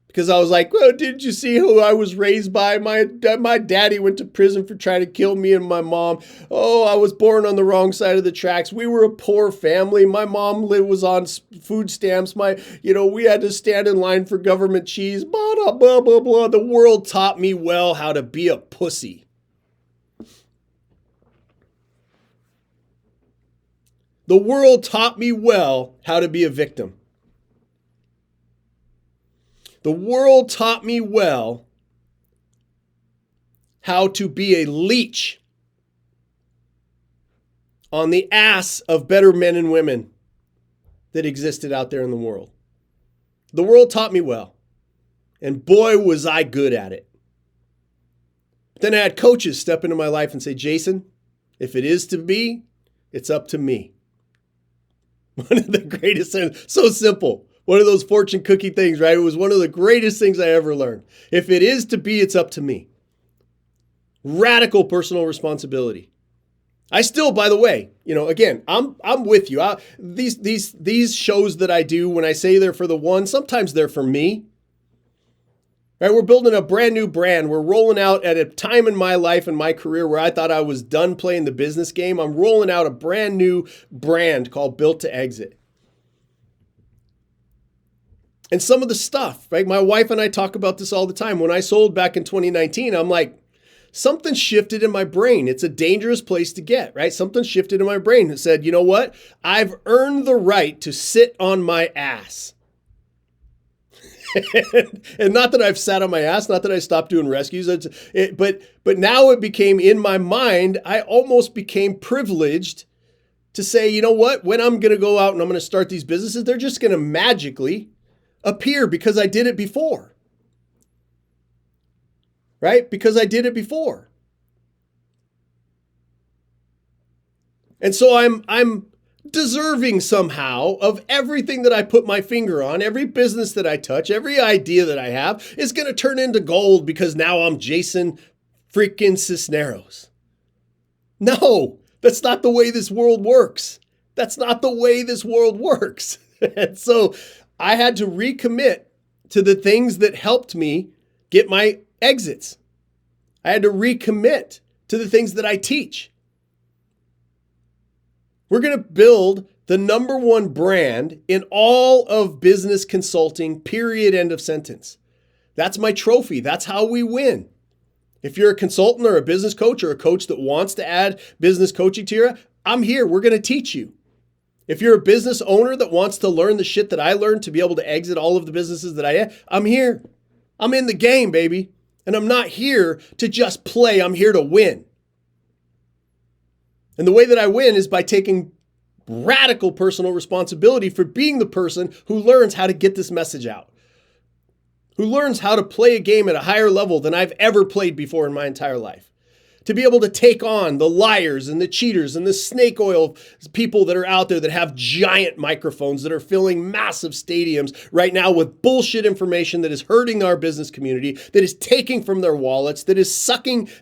because I was like, well, didn't you see who I was raised by? My daddy went to prison for trying to kill me and my mom. Oh, I was born on the wrong side of the tracks. We were a poor family. My mom was on food stamps. We had to stand in line for government cheese. Blah, blah, blah, blah. The world taught me well how to be a pussy. The world taught me well how to be a victim. The world taught me well how to be a leech on the ass of better men and women that existed out there in the world. The world taught me well, and boy, was I good at it. But then I had coaches step into my life and say, Jason, if it is to be, it's up to me. One of the greatest things, so simple. One of those fortune cookie things, right? It was one of the greatest things I ever learned. If it is to be, it's up to me. Radical personal responsibility. I still, by the way, again, I'm with you. These shows that I do, when I say they're for the one, sometimes they're for me. Right? We're building a brand new brand. We're rolling out at a time in my life and my career where I thought I was done playing the business game. I'm rolling out a brand new brand called Built to Exit. And some of the stuff, right? My wife and I talk about this all the time. When I sold back in 2019, I'm like, something shifted in my brain. It's a dangerous place to get, right? Something shifted in my brain that said, you know what? I've earned the right to sit on my ass. And not that I've sat on my ass, not that I stopped doing rescues, but now it became in my mind, I almost became privileged to say, you know what? When I'm going to go out and I'm going to start these businesses, they're just going to magically appear because I did it before. Right? Because I did it before. And so I'm deserving somehow of everything that I put my finger on. Every business that I touch, every idea that I have is going to turn into gold because now I'm Jason freaking Sisneros. No, that's not the way this world works. That's not the way this world works. And so I had to recommit to the things that helped me get my exits. I had to recommit to the things that I teach. We're going to build the number one brand in all of business consulting, period, end of sentence. That's my trophy. That's how we win. If you're a consultant or a business coach or a coach that wants to add business coaching to your, I'm here. We're going to teach you. If you're a business owner that wants to learn the shit that I learned to be able to exit all of the businesses that I have, I'm here. I'm in the game, baby. And I'm not here to just play. I'm here to win. And the way that I win is by taking radical personal responsibility for being the person who learns how to get this message out, who learns how to play a game at a higher level than I've ever played before in my entire life. To be able to take on the liars and the cheaters and the snake oil people that are out there that have giant microphones that are filling massive stadiums right now with bullshit information that is hurting our business community, that is taking from their wallets, that is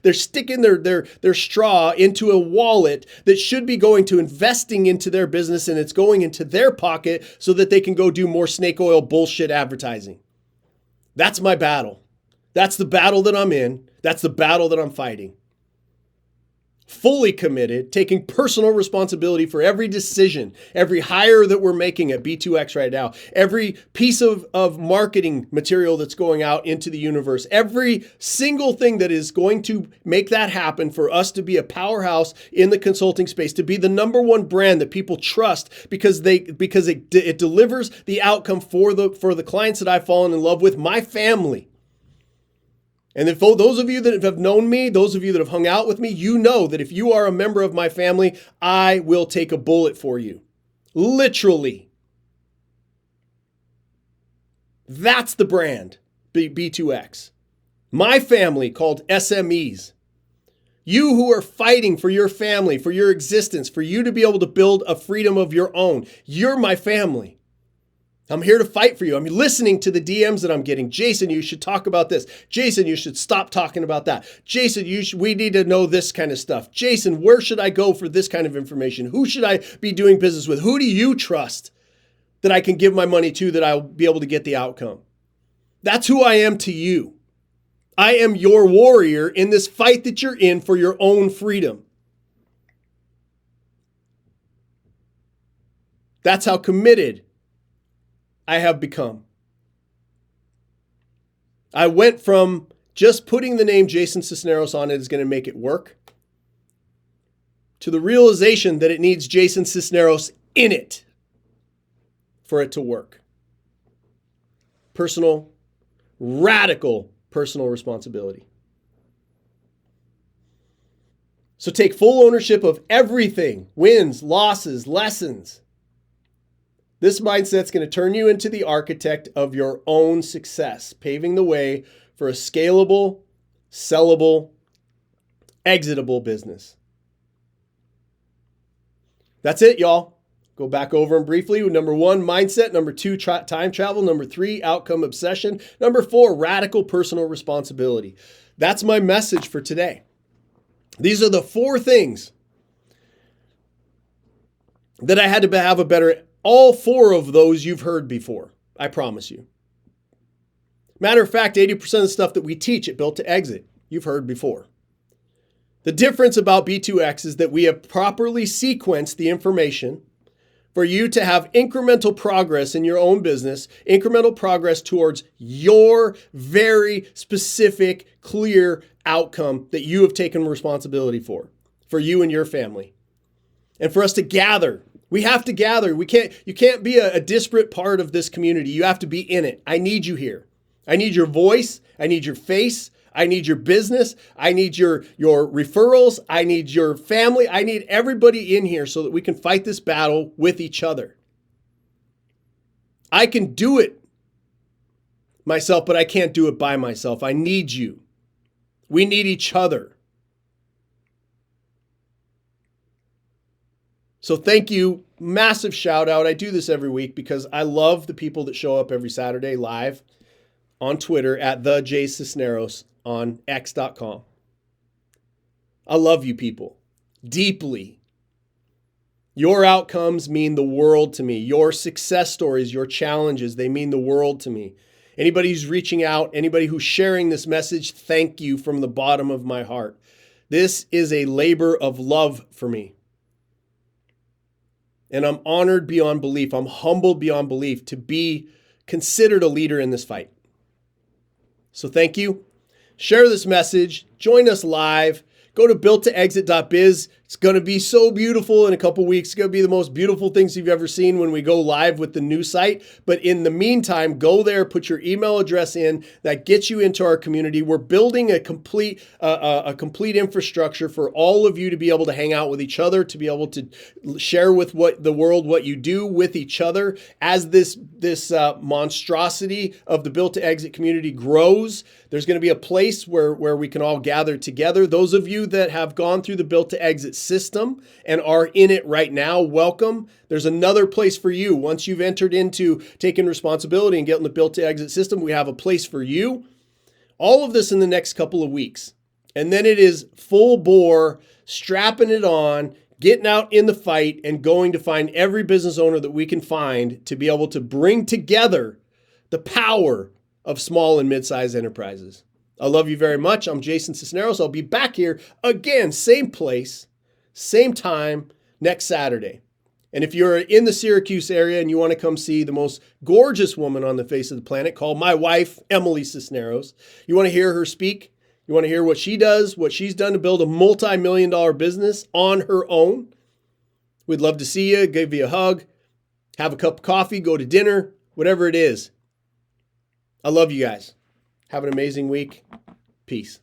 they're sticking their straw into a wallet that should be going to investing into their business, and it's going into their pocket so that they can go do more snake oil bullshit advertising. That's my battle. That's the battle that I'm in. That's the battle that I'm fighting. Fully committed, taking personal responsibility for every decision, every hire that we're making at B2X right now, every piece of marketing material that's going out into the universe, every single thing that is going to make that happen for us to be a powerhouse in the consulting space, to be the number one brand that people trust because it delivers the outcome for the clients that I've fallen in love with, my family. And if those of you that have known me, those of you that have hung out with me, you know that if you are a member of my family, I will take a bullet for you. Literally. That's the brand, B2X. My family called SMEs. You who are fighting for your family, for your existence, for you to be able to build a freedom of your own. You're my family. I'm here to fight for you. I'm listening to the DMs that I'm getting. Jason, you should talk about this. Jason, you should stop talking about that. Jason, we need to know this kind of stuff. Jason, where should I go for this kind of information? Who should I be doing business with? Who do you trust that I can give my money to that I'll be able to get the outcome? That's who I am to you. I am your warrior in this fight that you're in for your own freedom. That's how committed I have become. I went from just putting the name Jason Sisneros on it is going to make it work to the realization that it needs Jason Sisneros in it for it to work. Radical personal responsibility. So take full ownership of everything, wins, losses, lessons. This mindset's going to turn you into the architect of your own success, paving the way for a scalable, sellable, exitable business. That's it, y'all. Go back over them briefly. Number 1, mindset. Number 2, time travel. Number 3, outcome obsession. Number 4, radical personal responsibility. That's my message for today. These are the 4 things that I had to have a better. All 4 of those you've heard before, I promise you. Matter of fact, 80% of the stuff that we teach at Built to Exit, you've heard before. The difference about B2X is that we have properly sequenced the information for you to have incremental progress in your own business, incremental progress towards your very specific, clear outcome that you have taken responsibility for you and your family. And for us to gather. We have to gather. You can't be a disparate part of this community. You have to be in it. I need you here. I need your voice. I need your face. I need your business. I need your referrals. I need your family. I need everybody in here so that we can fight this battle with each other. I can do it myself, but I can't do it by myself. I need you. We need each other. So thank you. Massive shout out. I do this every week because I love the people that show up every Saturday live on Twitter at the J Sisneros on x.com. I love you people deeply. Your outcomes mean the world to me. Your success stories, your challenges, they mean the world to me. Anybody who's reaching out, anybody who's sharing this message, thank you from the bottom of my heart. This is a labor of love for me. And I'm honored beyond belief. I'm humbled beyond belief to be considered a leader in this fight. So thank you. Share this message. Join us live. Go to builttoexit.biz. It's going to be so beautiful in a couple weeks. It's going to be the most beautiful things you've ever seen when we go live with the new site. But in the meantime, go there, put your email address in. That gets you into our community. We're building a complete infrastructure for all of you to be able to hang out with each other, to be able to share with the world what you do with each other. As this monstrosity of the Built to Exit community grows, there's going to be a place where we can all gather together. Those of you that have gone through the Built to Exit system and are in it right now, welcome. There's another place for you. Once you've entered into taking responsibility and getting the Built to Exit system, we have a place for you. All of this in the next couple of weeks. And then it is full bore, strapping it on, getting out in the fight and going to find every business owner that we can find to be able to bring together the power of small and mid-sized enterprises. I love you very much. I'm Jason Sisneros. I'll be back here again, same place, same time, next Saturday. And if you're in the Syracuse area and you want to come see the most gorgeous woman on the face of the planet, called my wife, Emily Sisneros, you want to hear her speak, you want to hear what she does, what she's done to build a multi-million-dollar business on her own, we'd love to see you, give you a hug, have a cup of coffee, go to dinner, whatever it is. I love you guys. Have an amazing week. Peace.